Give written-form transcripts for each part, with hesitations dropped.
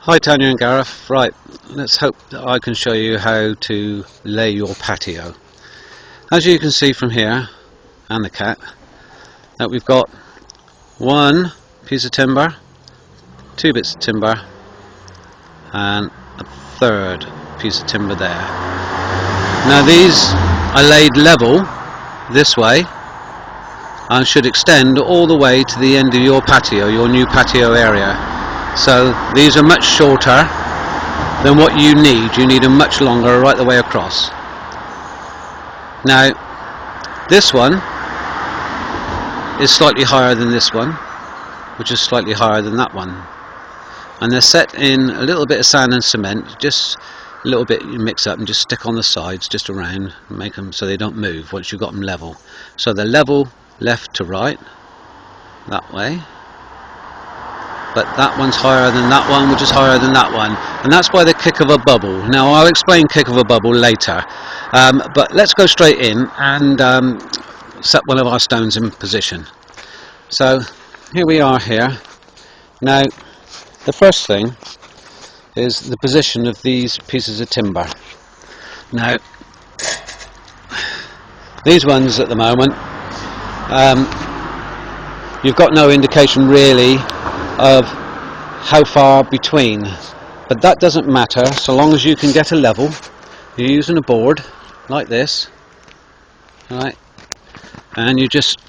Hi Tanya and Gareth. Right, let's hope that I can show you how to lay your patio. As you can see from here, and the cat, that we've got one piece of timber, two bits of timber, and a third piece of timber there. Now these are laid level this way and should extend all the way to the end of your patio, your new patio area. So these are much shorter than what you need. You need them much longer right the way across. Now this one is slightly higher than this one, which is slightly higher than that one, and they're set in a little bit of sand and cement, just a little bit you mix up and just stick on the sides just around and make them so they don't move once you've got them level. So they're level left to right that way, but that one's higher than that one, which is higher than that one, and that's by the kick of a bubble. Now I'll explain kick of a bubble later, but let's go straight in and set one of our stones in position. So here we are here. Now the first thing is the position of these pieces of timber. Now these ones at the moment, you've got no indication really of how far between, but that doesn't matter so long as you can get a level. You're using a board like this, right, and you just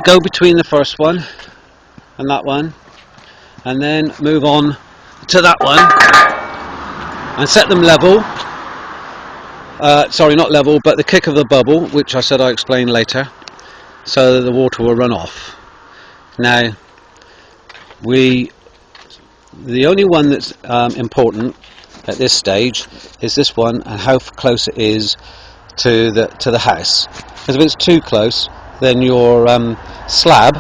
go between the first one and that one, and then move on to that one and set them level. Sorry, not level, but the kick of the bubble, which I said I'll explain later, so that the water will run off. Now the only one that's important at this stage is this one and how close it is to the house, because if it's too close then your slab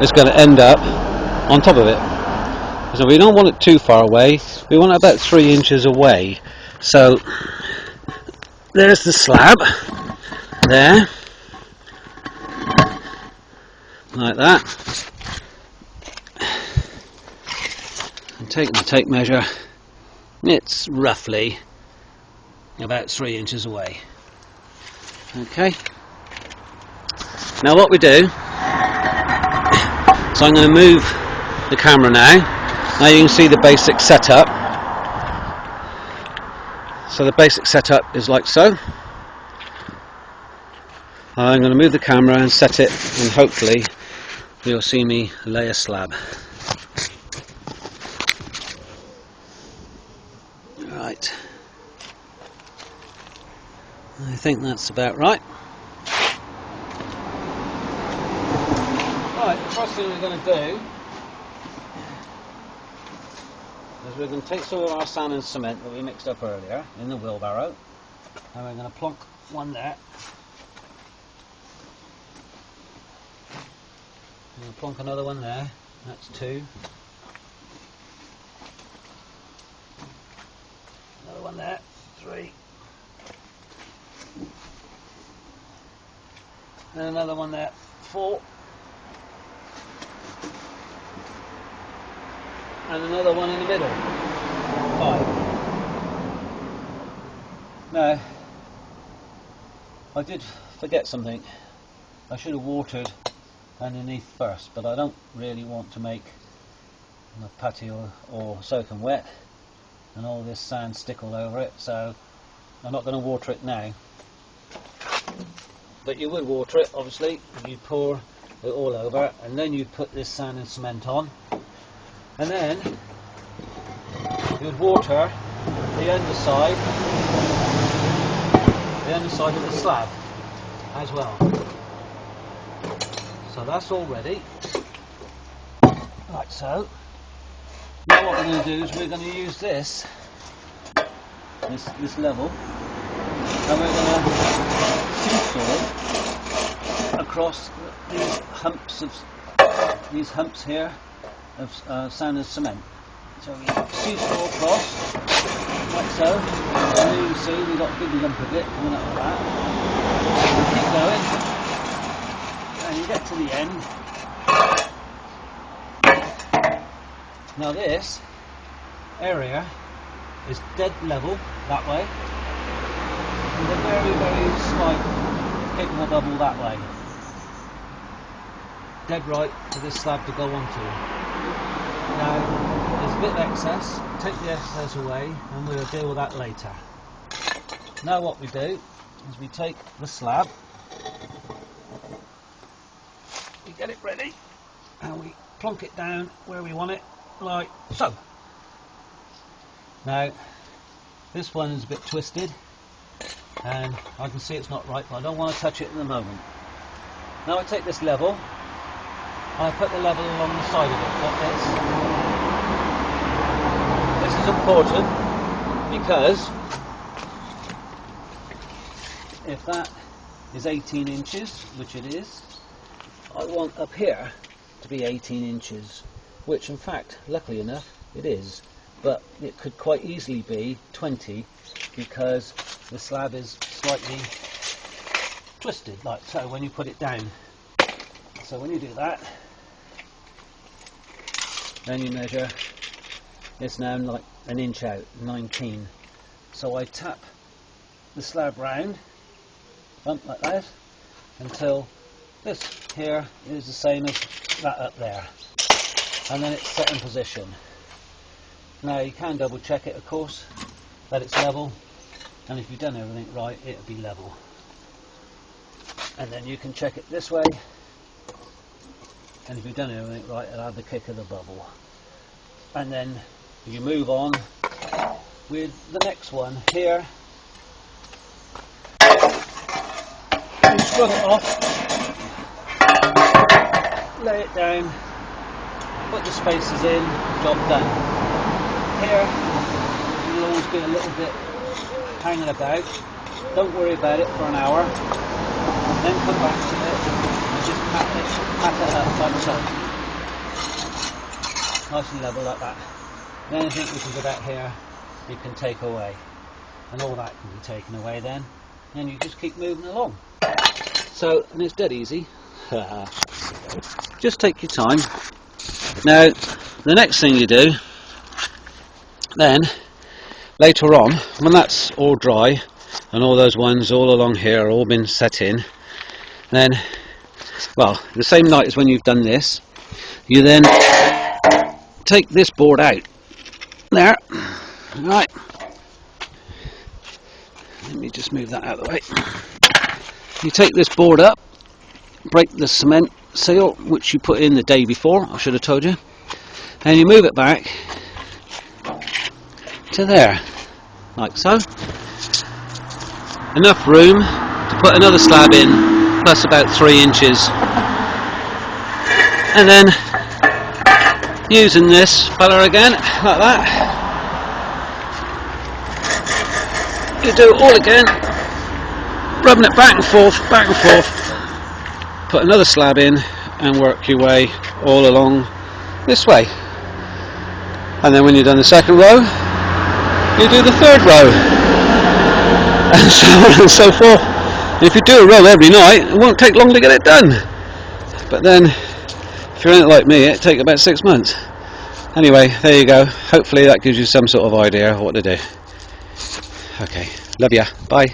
is going to end up on top of it. So we don't want it too far away, we want it about 3 inches away. So there's the slab there, like that, and take the tape measure. It's roughly about 3 inches away. Okay, now what we do, so I'm going to move the camera now. Now you can see the basic setup. So the basic setup is like so. I'm going to move the camera and set it, and hopefully you'll see me lay a slab. Right, I think that's about right. Right, the first thing we're going to do is we're going to take some of our sand and cement that we mixed up earlier in the wheelbarrow, and we're going to plonk one there. I'm going to plonk another one there, that's 2. Another one there, 3. And another one there, 4. And another one in the middle, 5. Now, I did forget something. I should have watered underneath first, but I don't really want to make my patio all soaking wet and all this sand stick all over it, so I'm not going to water it now. But you would water it, obviously, and you pour it all over, and then you put this sand and cement on, and then you would water the underside of the slab as well. So that's all ready, like so. Now what we're going to do is we're going to use this level, and we're going to seesaw across these humps here of sand and cement. So we seesaw across like so, and you can see we've got a big lump of it coming up like that. We keep going, and you get to the end, Now this area is dead level that way, and a very, very slight kick of a bubble that way. Dead right for this slab to go onto. Now there's a bit of excess, take the excess away and we'll deal with that later. Now what we do is we take the slab, we get it ready and we plonk it down where we want it, like so. Now this one is a bit twisted and I can see it's not right, but I don't want to touch it in the moment. Now I take this level, I put the level along the side of it like this. This is important because if that is 18 inches, which it is, I want up here to be 18 inches, which in fact, luckily enough, it is, but it could quite easily be 20 because the slab is slightly twisted, like so, when you put it down. So when you do that, then you measure, it's now like an inch out, 19. So I tap the slab round, bump like that, until this here is the same as that up there. And then it's set in position. Now you can double check it, of course, that it's level, and if you've done everything right, it'll be level. And then you can check it this way, and if you've done everything right, it'll have the kick of the bubble. And then you move on with the next one here. You scrub it off, lay it down, put the spacers in, job done. Here you'll always be a little bit hanging about. Don't worry about it for an hour, then come back to it and just pat it up like so. Nice and level like that. And anything which is about here you can take away, and all that can be taken away then, and you just keep moving along. So, and it's dead easy. Just take your time. Now the next thing you do then, later on, when that's all dry and all those ones all along here are all been set in, then, well, the same night as when you've done this, you then take this board out. There. Right. Let me just move that out of the way. You take this board up, break the cement seal, which you put in the day before, I should have told you, and you move it back to there, like so. Enough room to put another slab in, plus about 3 inches. And then, using this fella again, like that, you do it all again, rubbing it back and forth, put another slab in and work your way all along this way. And then when you've done the second row, you do the third row, and so on and so forth. And if you do a row every night, it won't take long to get it done. But then, if you're in it like me, it'll take about 6 months. Anyway, there you go. Hopefully that gives you some sort of idea of what to do. Okay, love ya. Bye.